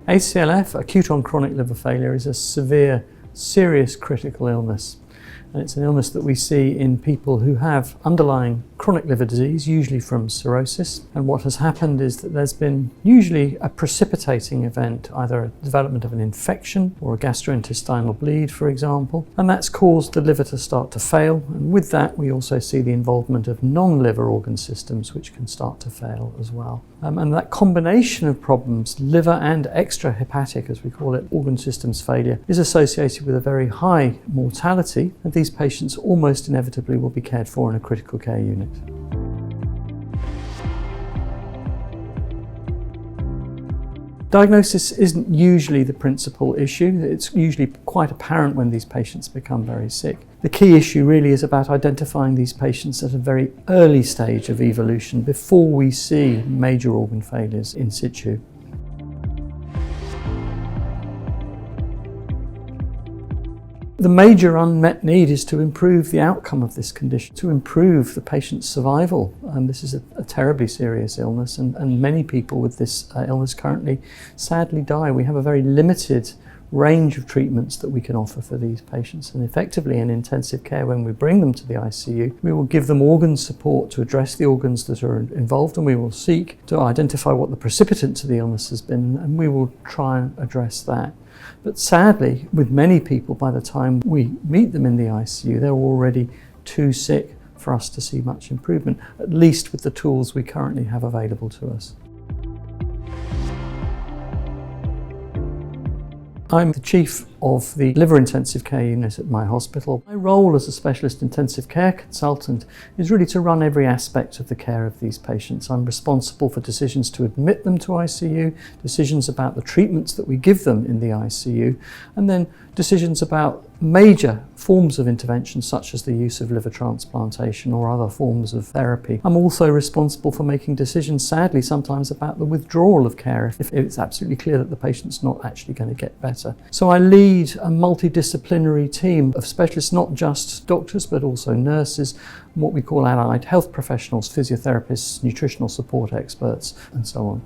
ACLF, acute-on-chronic liver failure, is a severe, serious critical illness. And it's an illness that we see in people who have underlying chronic liver disease, usually from cirrhosis. And what has happened is that there's been usually a precipitating event, either a development of an infection or a gastrointestinal bleed, for example. And that's caused the liver to start to fail. And with that, we also see the involvement of non-liver organ systems, which can start to fail as well. And that combination of problems, liver and extrahepatic, as we call it, organ systems failure, is associated with a very high mortality. And these patients almost inevitably will be cared for in a critical care unit. Diagnosis isn't usually the principal issue. It's usually quite apparent when these patients become very sick. The key issue really is about identifying these patients at a very early stage of evolution before we see major organ failures in situ. The major unmet need is to improve the outcome of this condition, to improve the patient's survival. This is a terribly serious illness, and many people with this illness currently sadly die. We have a very limited range of treatments that we can offer for these patients, and effectively in intensive care, when we bring them to the ICU, we will give them organ support to address the organs that are involved, and we will seek to identify what the precipitant to the illness has been, and we will try and address that. But sadly, with many people, by the time we meet them in the ICU, they're already too sick for us to see much improvement, at least with the tools we currently have available to us. I'm the chief of the liver intensive care unit at my hospital. My role as a specialist intensive care consultant is really to run every aspect of the care of these patients. I'm responsible for decisions to admit them to ICU, decisions about the treatments that we give them in the ICU, and then decisions about major forms of intervention such as the use of liver transplantation or other forms of therapy. I'm also responsible for making decisions, sadly, sometimes about the withdrawal of care if it's absolutely clear that the patient's not actually going to get better. So I lead a multidisciplinary team of specialists, not just doctors, but also nurses, and what we call allied health professionals, physiotherapists, nutritional support experts, and so on.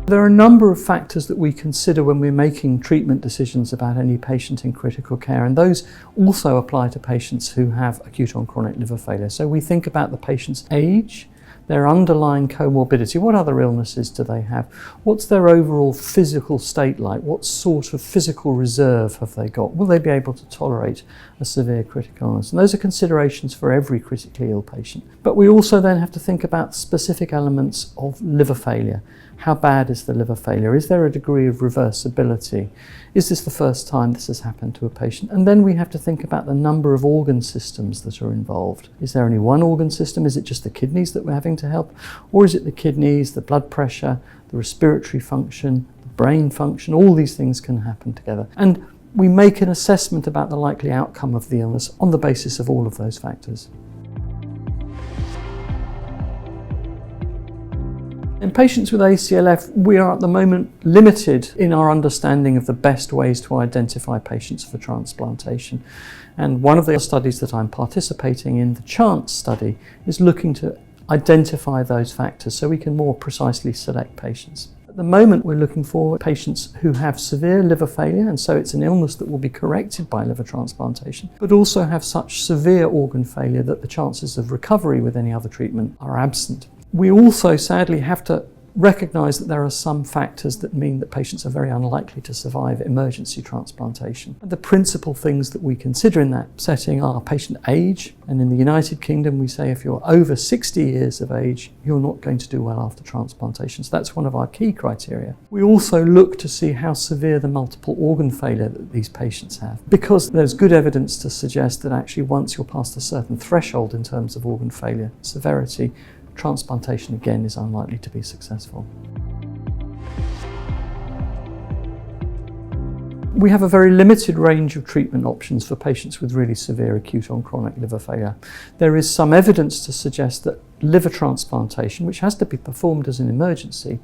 There are a number of factors that we consider when we're making treatment decisions about any patient in critical care, and those also apply to patients who have acute-on-chronic liver failure. So we think about the patient's age, their underlying comorbidity, what other illnesses do they have, what's their overall physical state like, what sort of physical reserve have they got, will they be able to tolerate a severe critical illness? And those are considerations for every critically ill patient. But we also then have to think about specific elements of liver failure. How bad is the liver failure? Is there a degree of reversibility? Is this the first time this has happened to a patient? And then we have to think about the number of organ systems that are involved. Is there only one organ system? Is it just the kidneys that we're having to help? Or is it the kidneys, the blood pressure, the respiratory function, the brain function? All these things can happen together. And we make an assessment about the likely outcome of the illness on the basis of all of those factors. In patients with ACLF, we are at the moment limited in our understanding of the best ways to identify patients for transplantation. And one of the studies that I'm participating in, the CHANCE study, is looking to identify those factors so we can more precisely select patients. At the moment, we're looking for patients who have severe liver failure, and so it's an illness that will be corrected by liver transplantation, but also have such severe organ failure that the chances of recovery with any other treatment are absent. We also sadly have to recognise that there are some factors that mean that patients are very unlikely to survive emergency transplantation. The principal things that we consider in that setting are patient age, and in the United Kingdom we say if you're over 60 years of age, you're not going to do well after transplantation. So that's one of our key criteria. We also look to see how severe the multiple organ failure that these patients have, because there's good evidence to suggest that actually once you're past a certain threshold in terms of organ failure severity, transplantation again is unlikely to be successful. We have a very limited range of treatment options for patients with really severe acute-on-chronic liver failure. There is some evidence to suggest that liver transplantation, which has to be performed as an emergency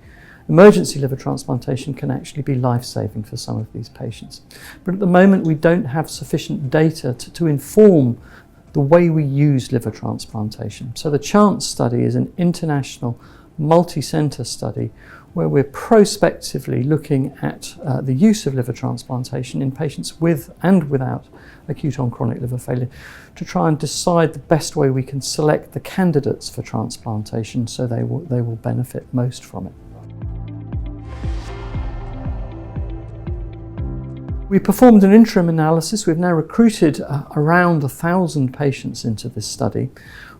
liver transplantation can actually be life-saving for some of these patients. But at the moment we don't have sufficient data to inform the way we use liver transplantation. So the CHANCE study is an international multi-centre study where we're prospectively looking at the use of liver transplantation in patients with and without acute-on-chronic liver failure to try and decide the best way we can select the candidates for transplantation so they will benefit most from it. We performed an interim analysis. We've now recruited around 1,000 patients into this study.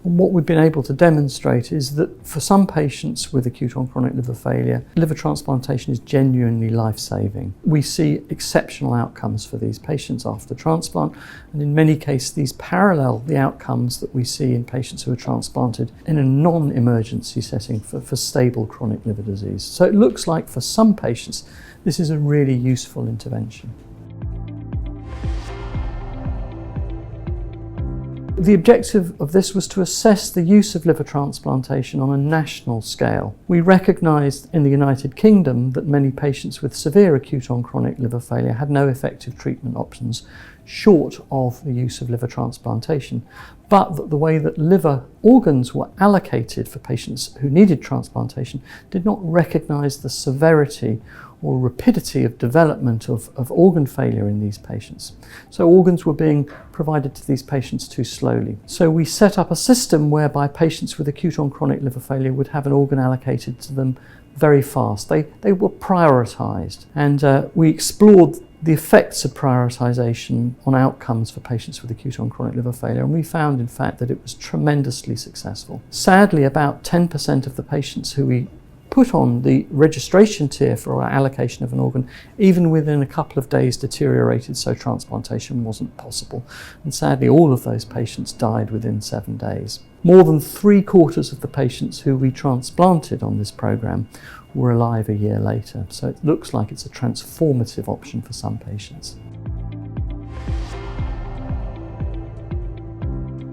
And what we've been able to demonstrate is that for some patients with acute-on-chronic liver failure, liver transplantation is genuinely life-saving. We see exceptional outcomes for these patients after transplant, and in many cases these parallel the outcomes that we see in patients who are transplanted in a non-emergency setting for stable chronic liver disease. So it looks like for some patients this is a really useful intervention. The objective of this was to assess the use of liver transplantation on a national scale. We recognised in the United Kingdom that many patients with severe acute-on-chronic liver failure had no effective treatment options short of the use of liver transplantation, but that the way that liver organs were allocated for patients who needed transplantation did not recognise the severity or rapidity of development of organ failure in these patients. So organs were being provided to these patients too slowly. So we set up a system whereby patients with acute-on-chronic liver failure would have an organ allocated to them very fast. They were prioritised, and we explored the effects of prioritisation on outcomes for patients with acute-on-chronic liver failure, and we found in fact that it was tremendously successful. Sadly, about 10% of the patients who we put on the registration tier for our allocation of an organ, even within a couple of days deteriorated, so transplantation wasn't possible. And sadly, all of those patients died within 7 days. More than 3/4 of the patients who we transplanted on this programme were alive a year later. So it looks like it's a transformative option for some patients.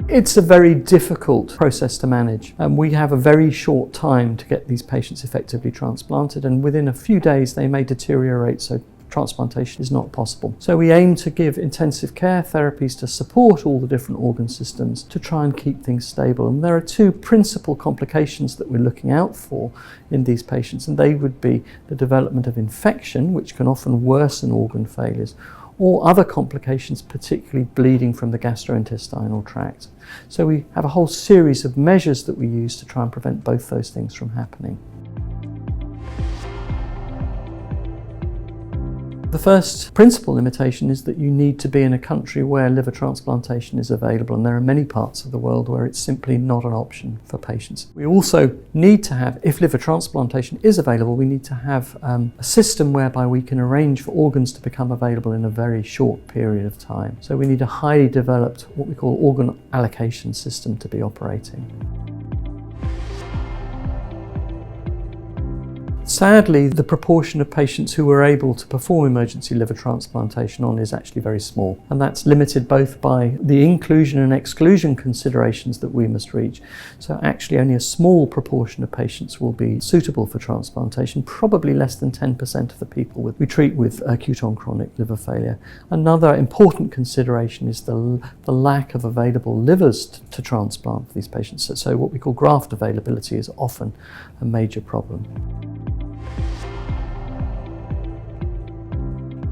It's a very difficult process to manage. We have a very short time to get these patients effectively transplanted, and within a few days they may deteriorate, so transplantation is not possible. So we aim to give intensive care therapies to support all the different organ systems to try and keep things stable. And there are two principal complications that we're looking out for in these patients, and they would be the development of infection, which can often worsen organ failures, or other complications, particularly bleeding from the gastrointestinal tract. So we have a whole series of measures that we use to try and prevent both those things from happening. The first principal limitation is that you need to be in a country where liver transplantation is available, and there are many parts of the world where it's simply not an option for patients. We also need to have, if liver transplantation is available, we need to have a system whereby we can arrange for organs to become available in a very short period of time. So we need a highly developed, what we call organ allocation system to be operating. Sadly, the proportion of patients who we're able to perform emergency liver transplantation on is actually very small, and that's limited both by the inclusion and exclusion considerations that we must reach. So actually only a small proportion of patients will be suitable for transplantation, probably less than 10% of the people we treat with acute-on-chronic liver failure. Another important consideration is the lack of available livers to transplant for these patients. So what we call graft availability is often a major problem.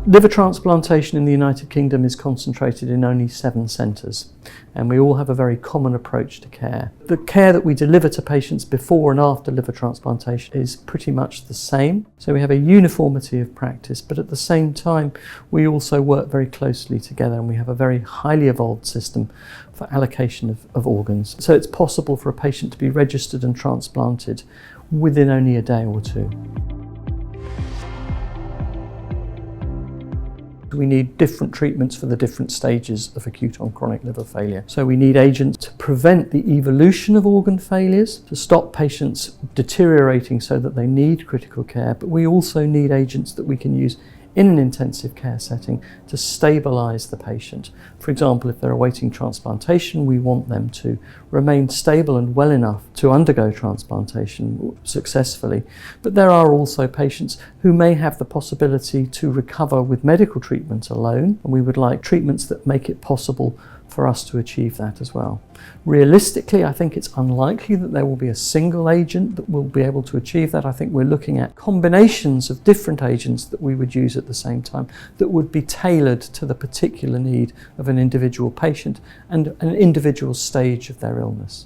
Liver transplantation in the United Kingdom is concentrated in only 7 centres, and we all have a very common approach to care. The care that we deliver to patients before and after liver transplantation is pretty much the same, so we have a uniformity of practice, but at the same time we also work very closely together, and we have a very highly evolved system for allocation of organs. So it's possible for a patient to be registered and transplanted within only a day or two. We need different treatments for the different stages of acute-on-chronic liver failure. So we need agents to prevent the evolution of organ failures, to stop patients deteriorating so that they need critical care, but we also need agents that we can use in an intensive care setting to stabilise the patient. For example, if they're awaiting transplantation, we want them to remain stable and well enough to undergo transplantation successfully. But there are also patients who may have the possibility to recover with medical treatment alone, and we would like treatments that make it possible for us to achieve that as well. Realistically, I think it's unlikely that there will be a single agent that will be able to achieve that. I think we're looking at combinations of different agents that we would use at the same time that would be tailored to the particular need of an individual patient and an individual stage of their illness.